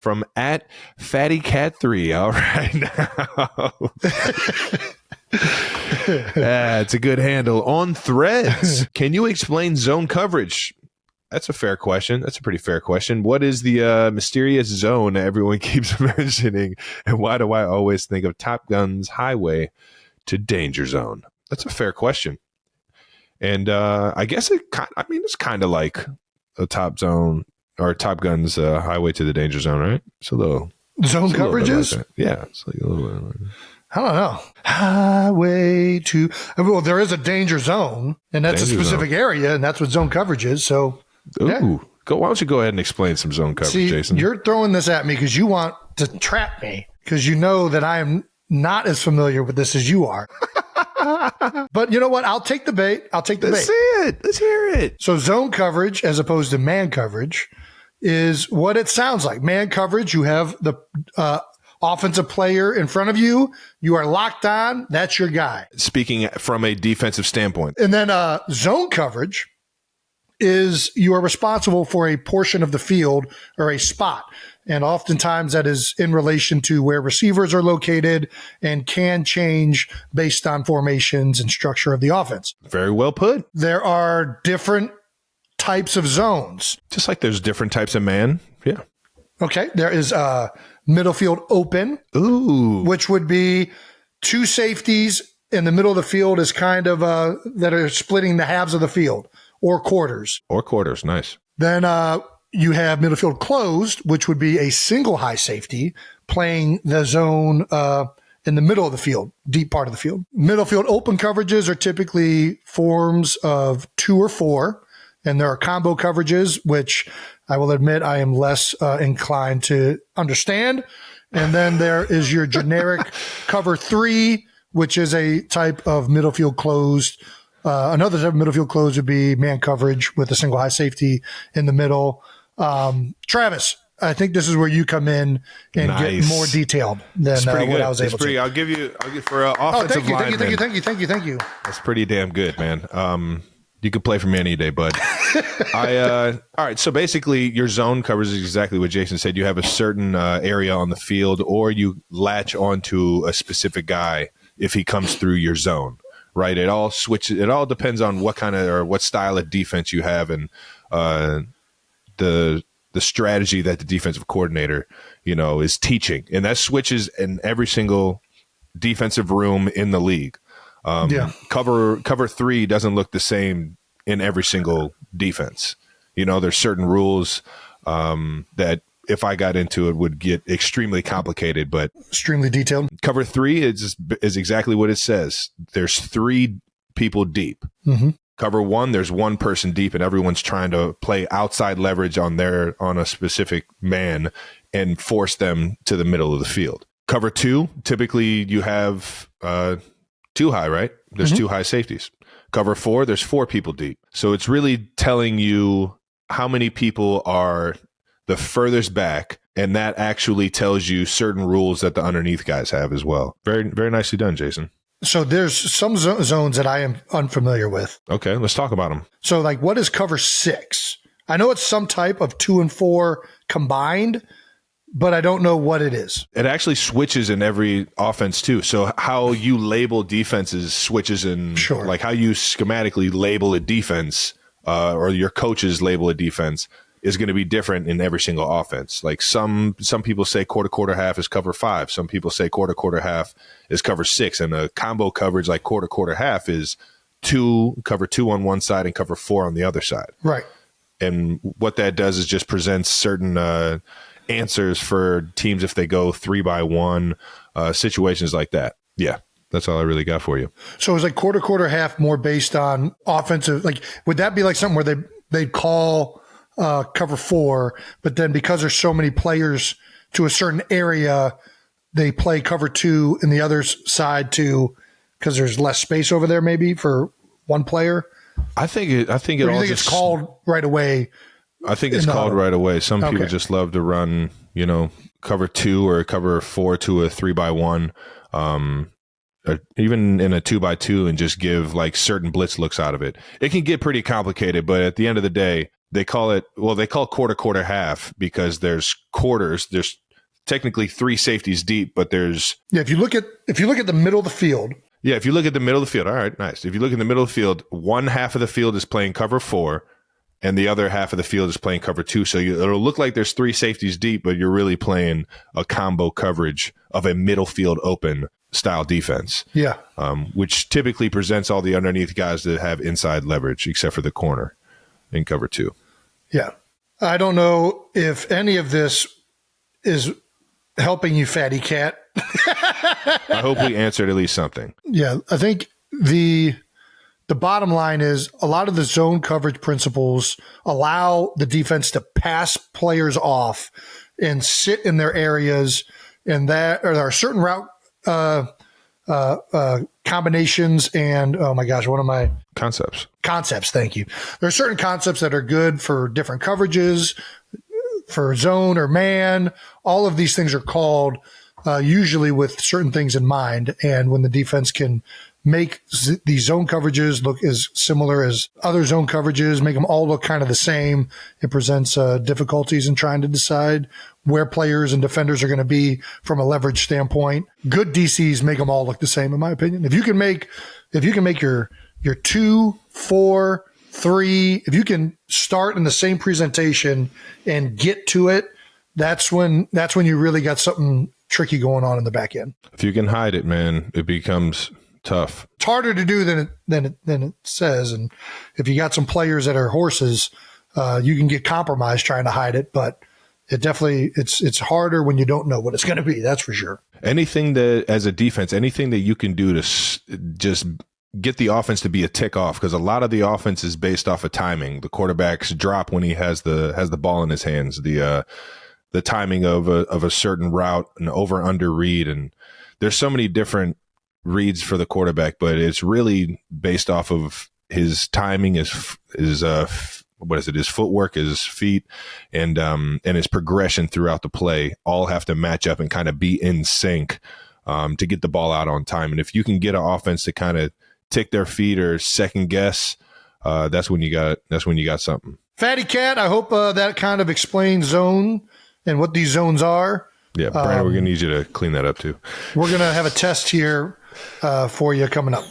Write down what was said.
from at Fatty Cat 3. All right. It's a good handle. On Threads, can you explain zone coverage? That's a fair question. That's a pretty fair question. What is the mysterious zone everyone keeps mentioning? And why do I always think of Top Gun's highway to danger zone? That's a fair question. And I guess it's kind of like a Top Gun's highway to the danger zone, right? It's a little zone coverages. Like yeah, it's like a little bit. Like I don't know. Highway to well, there is a danger zone, and that's danger a specific area, and that's what zone coverage is. So. Ooh, yeah. Why don't you go ahead and explain some zone coverage, Jason? You're throwing this at me because you want to trap me because you know that I am not as familiar with this as you are. But you know what? I'll take the bait. Let's see it. Let's hear it. So zone coverage as opposed to man coverage is what it sounds like. Man coverage, you have the offensive player in front of you. You are locked on. That's your guy. Speaking from a defensive standpoint. And then zone coverage is you are responsible for a portion of the field or a spot. And oftentimes that is in relation to where receivers are located and can change based on formations and structure of the offense. Very well put. There are different types of zones. Just like there's different types of man. Yeah. Okay. There is middle field open. Ooh. Which would be two safeties in the middle of the field is kind of that are splitting the halves of the field. Or quarters. Nice. Then you have middle field closed, which would be a single high safety playing the zone in the middle of the field, deep part of the field. Middle field open coverages are typically forms of 2 or 4, and there are combo coverages, which I will admit I am less inclined to understand. And then there is your generic cover 3, which is a type of middle field closed. Another type of middle field close would be man coverage with a single high safety in the middle. Travis, I think this is where you come in and get more detailed than what I was able to. I'll give for offensive lineman. Thank you. That's pretty damn good, man. You could play for me any day, bud. All right. So basically, your zone covers exactly what Jason said. You have a certain area on the field, or you latch onto a specific guy if he comes through your zone. Right. It all switches. It all depends on what kind of or what style of defense you have and the strategy that the defensive coordinator, is teaching. And that switches in every single defensive room in the league. Cover 3 doesn't look the same in every single defense. There's certain rules that if I got into it would get extremely complicated, but extremely detailed. Cover 3 is exactly what it says. There's 3 people deep. Mm-hmm. Cover 1, there's 1 person deep, and everyone's trying to play outside leverage on a specific man and force them to the middle of the field. Cover 2, typically you have 2 high, right? There's 2 high safeties. Cover 4, there's 4 people deep. So it's really telling you how many people are the furthest back, and that actually tells you certain rules that the underneath guys have as well. Very, very nicely done, Jason. So there's some zones that I am unfamiliar with. Okay, let's talk about them. So what is cover 6? I know it's some type of 2 and 4 combined, but I don't know what it is. It actually switches in every offense too. So how you label defenses switches in, like how you schematically label a defense or your coaches label a defense is going to be different in every single offense. Like some people say quarter half is cover 5. Some people say quarter half is cover 6. And a combo coverage like quarter half is cover 2 on one side and cover 4 on the other side. Right. And what that does is just presents certain answers for teams if they go 3-by-1, situations like that. Yeah. That's all I really got for you. So it's like quarter half more based on offensive. Like, would that be like something where they'd call cover 4, but then because there's so many players to a certain area, they play cover 2 in the other side too, because there's less space over there maybe for one player? I think it's called right away? I think it's called right away. Some people just love to run, cover 2 or cover 4 to a 3-by-1. Or even in a 2-by-2 and just give like certain blitz looks out of it. It can get pretty complicated, but at the end of the day, they call quarter, quarter, half because there's quarters. There's technically 3 safeties deep, but there's if you look at the middle of the field. Yeah, if you look at the middle of the field, all right, nice. If you look in the middle of the field, one half of the field is playing cover 4, and the other half of the field is playing cover 2. So it'll look like there's 3 safeties deep, but you're really playing a combo coverage of a middle field open style defense. Yeah. Which typically presents all the underneath guys that have inside leverage, except for the corner in cover 2. Yeah. I don't know if any of this is helping you, Fatty Cat. I hope we answered at least something. Yeah. I think the bottom line is a lot of the zone coverage principles allow the defense to pass players off and sit in their areas, and that or there are certain route combinations and oh my gosh, what am I? Concepts. Thank you. There are certain concepts that are good for different coverages, for zone or man. All of these things are called usually with certain things in mind. And when the defense can make these zone coverages look as similar as other zone coverages, make them all look kind of the same, it presents difficulties in trying to decide where players and defenders are going to be from a leverage standpoint. Good DCs make them all look the same, in my opinion. If you can make your 2, 4, 3, if you can start in the same presentation and get to it, that's when you really got something tricky going on in the back end. If you can hide it, man, it becomes tough. It's harder to do than it says, and if you got some players that are horses, you can get compromised trying to hide it. But it definitely it's harder when you don't know what it's going to be. That's for sure. Anything that as a defense, anything that you can do to just get the offense to be a tick off, because a lot of the offense is based off of timing. The quarterback's drop when he has the ball in his hands. The timing of a certain route, an over under read, and there's so many different reads for the quarterback, but it's really based off of his timing, his footwork, his feet, and his progression throughout the play all have to match up and kind of be in sync to get the ball out on time. And if you can get an offense to kind of tick their feet or second guess, that's when you got something. Fatty Cat, I hope that kind of explains zone and what these zones are. Yeah, Brandon, we're going to need you to clean that up too. We're going to have a test here for you coming up.